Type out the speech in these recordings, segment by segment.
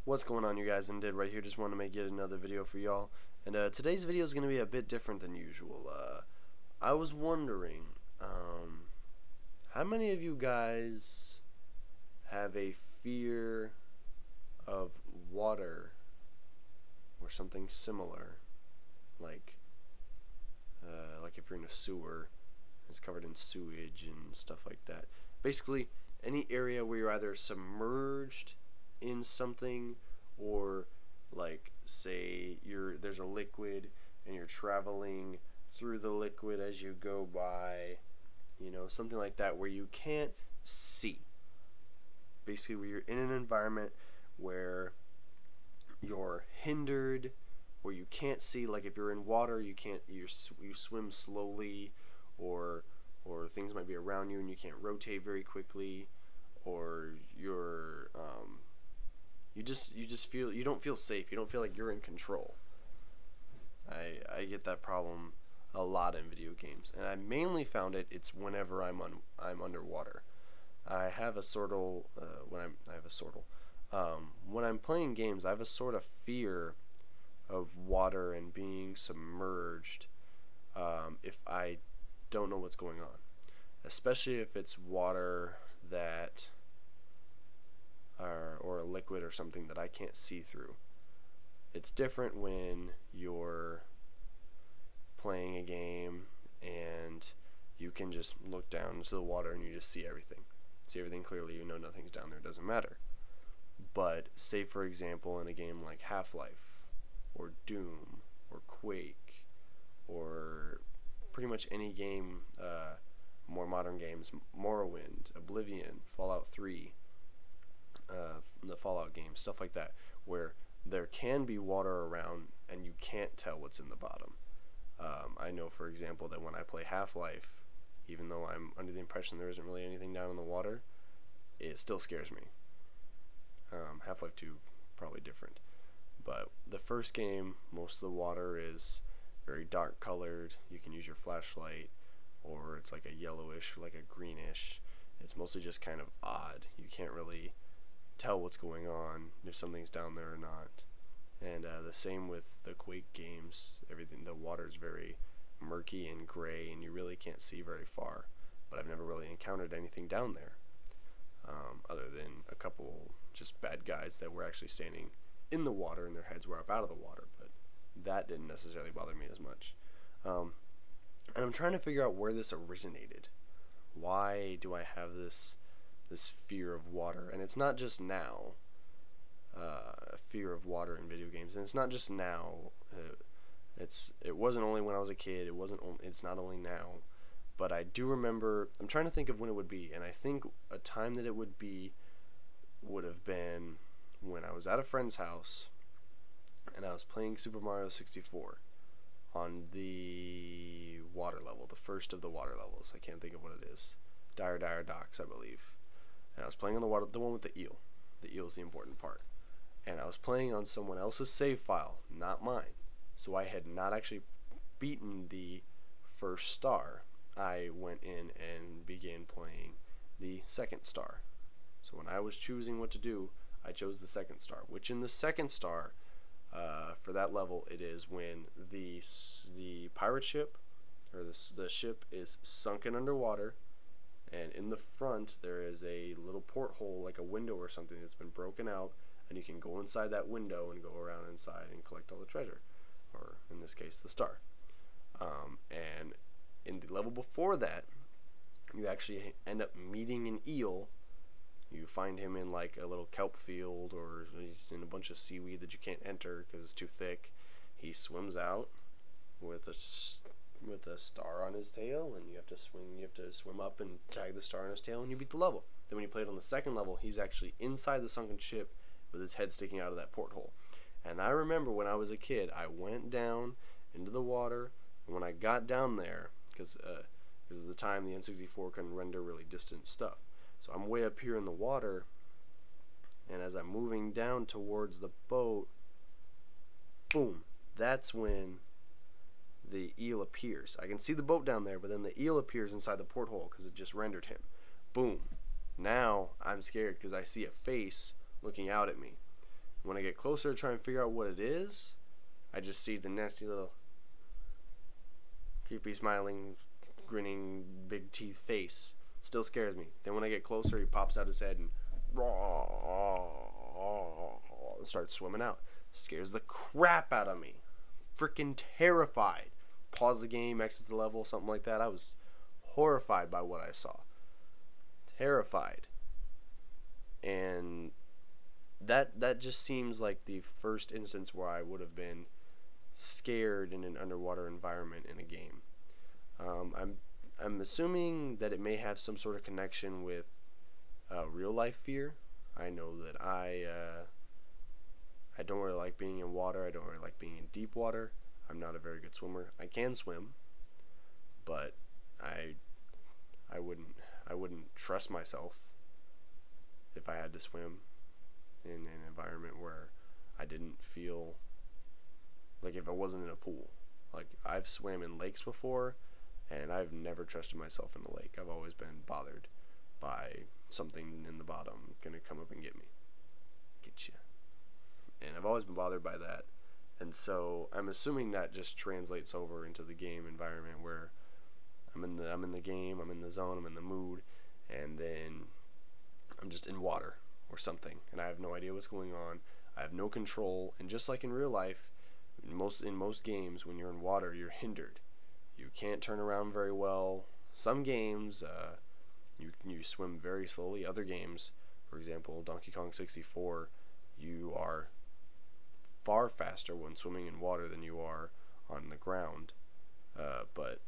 What's going on, you guys? Indead right here. Just want to make yet another video for y'all. And today's video is going to be a bit different than usual. I was wondering, how many of you guys have a fear of water or something similar? Like if you're in a sewer, it's covered in sewage and stuff like that. Basically, any area where you're either submerged in something, or like say there's a liquid and you're traveling through the liquid as you go by, something like that, where you can't see. Basically, where you're in an environment where you're hindered, where you can't see. Like if you're in water, you swim slowly, or things might be around you and you can't rotate very quickly, or you don't feel safe. You don't feel like you're in control. I get that problem a lot in video games, and I mainly found it's whenever I'm underwater. I have a sort of when I'm playing games, I have a sort of fear of water and being submerged if I don't know what's going on, especially if it's water that or a liquid or something that I can't see through. It's different when you're playing a game and you can just look down into the water and you just see everything clearly. You know nothing's down there, it doesn't matter. But say for example in a game like Half-Life or Doom or Quake, or pretty much any game, more modern games, Morrowind, Oblivion, Fallout 3, the Fallout games, stuff like that, where there can be water around and you can't tell what's in the bottom. I know, for example, that when I play Half-Life, even though I'm under the impression there isn't really anything down in the water, it still scares me. Half-Life 2, probably different. But the first game, most of the water is very dark colored. You can use your flashlight, or it's like a yellowish, like a greenish. It's mostly just kind of odd. You can't really tell what's going on, if something's down there or not. And the same with the Quake games. The water's very murky and gray, and you really can't see very far. But I've never really encountered anything down there, other than a couple just bad guys that were actually standing in the water and their heads were up out of the water. But that didn't necessarily bother me as much. And I'm trying to figure out where this originated. Why do I have this fear of water? And it's not just now, a fear of water in video games, and it's not just now. It wasn't only when I was a kid. It's not only now, but I do remember. I'm trying to think of when it would be, and I think a time that it would have been when I was at a friend's house and I was playing Super Mario 64 on the water level, the first of the water levels. I can't think of what it is. Dire Docks, I believe. And I was playing on the water, the one with the eel. The eel is the important part. And I was playing on someone else's save file, not mine. So I had not actually beaten the first star. I went in and began playing the second star. So when I was choosing what to do, I chose the second star, which in the second star, for that level, it is when the pirate ship, or the ship, is sunken underwater, and in the front there is a little porthole, like a window or something, that's been broken out, and you can go inside that window and go around inside and collect all the treasure, or in this case the star. And in the level before that, you actually end up meeting an eel. You find him in like a little kelp field, or he's in a bunch of seaweed that you can't enter because it's too thick. He swims out with a star on his tail, and you have to swim up and tag the star on his tail, and you beat the level. Then when you play it on the second level, he's actually inside the sunken ship with his head sticking out of that porthole. And I remember when I was a kid, I went down into the water, and when I got down there, because at the time the N64 couldn't render really distant stuff, so I'm way up here in the water, and as I'm moving down towards the boat, boom, that's when the eel appears. I can see the boat down there, but then the eel appears inside the porthole because it just rendered him. Boom. Now I'm scared because I see a face looking out at me. When I get closer to try and figure out what it is, I just see the nasty little creepy smiling, grinning, big teeth face. Still scares me. Then when I get closer, he pops out his head and starts swimming out. Scares the crap out of me. Freaking terrified. Pause the game, exit the level, something like that. I was horrified by what I saw. Terrified. And that just seems like the first instance where I would have been scared in an underwater environment in a game. I'm assuming that it may have some sort of connection with real life fear. I know that I don't really like being in water. I don't really like being in deep water. I'm not a very good swimmer. I can swim, but I wouldn't trust myself if I had to swim in an environment where I didn't feel like, if I wasn't in a pool. Like, I've swam in lakes before, and I've never trusted myself in the lake. I've always been bothered by something in the bottom gonna come up and get me. Get you. And I've always been bothered by that. And so I'm assuming that just translates over into the game environment where I'm in the game, I'm in the zone, I'm in the mood, and then I'm just in water or something, and I have no idea what's going on. I have no control, and just like in real life, in most games, when you're in water, you're hindered. You can't turn around very well. Some games, you swim very slowly. Other games, for example, Donkey Kong 64, you are far faster when swimming in water than you are on the ground. But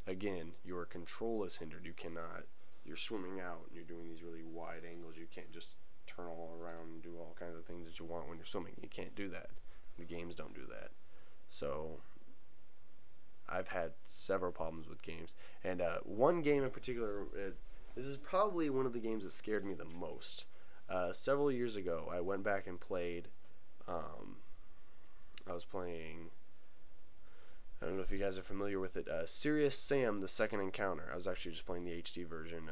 again, your control is hindered. You cannot. You're swimming out and you're doing these really wide angles. You can't just turn all around and do all kinds of things that you want when you're swimming. You can't do that. The games don't do that. So I've had several problems with games, and one game in particular, this is probably one of the games that scared me the most. Several years ago, I went back and played. I was playing, I don't know if you guys are familiar with it, Serious Sam: The Second Encounter. I was actually just playing the HD version,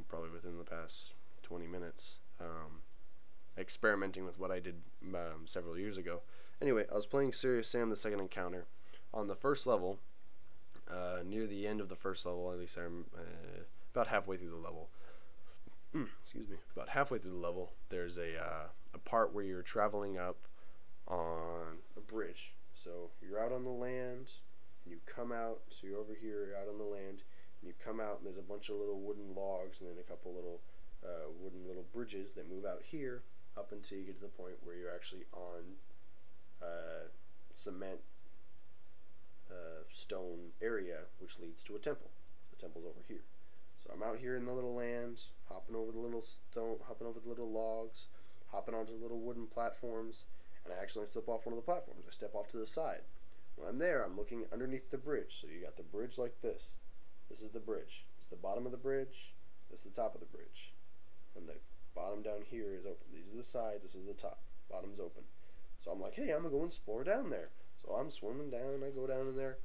probably within the past 20 minutes, experimenting with what I did several years ago. Anyway, I was playing Serious Sam: The Second Encounter. On the first level, near the end of the first level, at least I'm about halfway through the level. Excuse me. About halfway through the level, there's a part where you're traveling up on a bridge. So you're out on the land, and you come out. So you're over here, you're out on the land, and you come out, and there's a bunch of little wooden logs, and then a couple little wooden little bridges that move out here up until you get to the point where you're actually on cement stone area, which leads to a temple. The temple's over here. So I'm out here in the little land, hopping over the little stone, hopping over the little logs, hopping onto the little wooden platforms, and I accidentally slip off one of the platforms. I step off to the side. When I'm there, I'm looking underneath the bridge. So you got the bridge like this. This is the bridge. This is the bottom of the bridge. This is the top of the bridge. And the bottom down here is open. These are the sides. This is the top. Bottom's open. So I'm like, hey, I'm going to go explore down there. So I'm swimming down. I go down in there.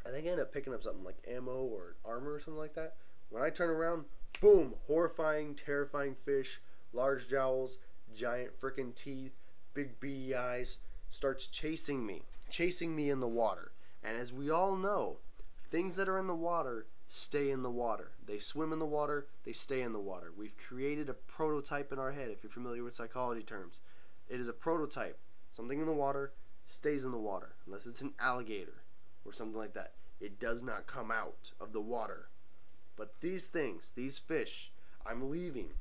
I think I end up picking up something like ammo or armor or something like that. When I turn around, boom, horrifying, terrifying fish, large jowls, giant freaking teeth, big beady eyes, starts chasing me in the water. And as we all know, things that are in the water stay in the water. They swim in the water, they stay in the water. We've created a prototype in our head, if you're familiar with psychology terms. It is a prototype. Something in the water stays in the water, unless it's an alligator or something like that. It does not come out of the water. But these things, these fish, I'm leaving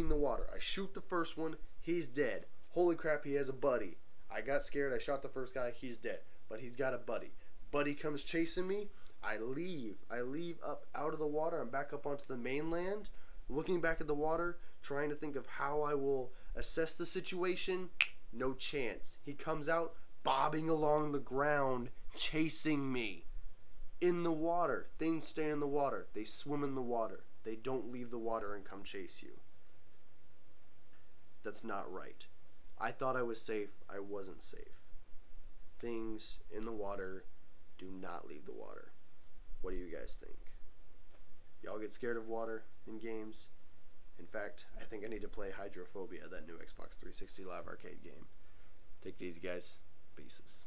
the water. I shoot the first one, he's dead. Holy crap, he has a buddy. I got scared, I shot the first guy, he's dead. But he's got a buddy. Buddy comes chasing me, I leave up out of the water, I'm back up onto the mainland, looking back at the water, trying to think of how I will assess the situation. No chance. He comes out, bobbing along the ground, chasing me. In the water. Things stay in the water. They swim in the water. They don't leave the water and come chase you. That's not right. I thought I was safe. I wasn't safe. Things in the water do not leave the water. What do you guys think? Y'all get scared of water in games? In fact, I think I need to play Hydrophobia, that new Xbox 360 Live Arcade game. Take it easy, guys. Pieces.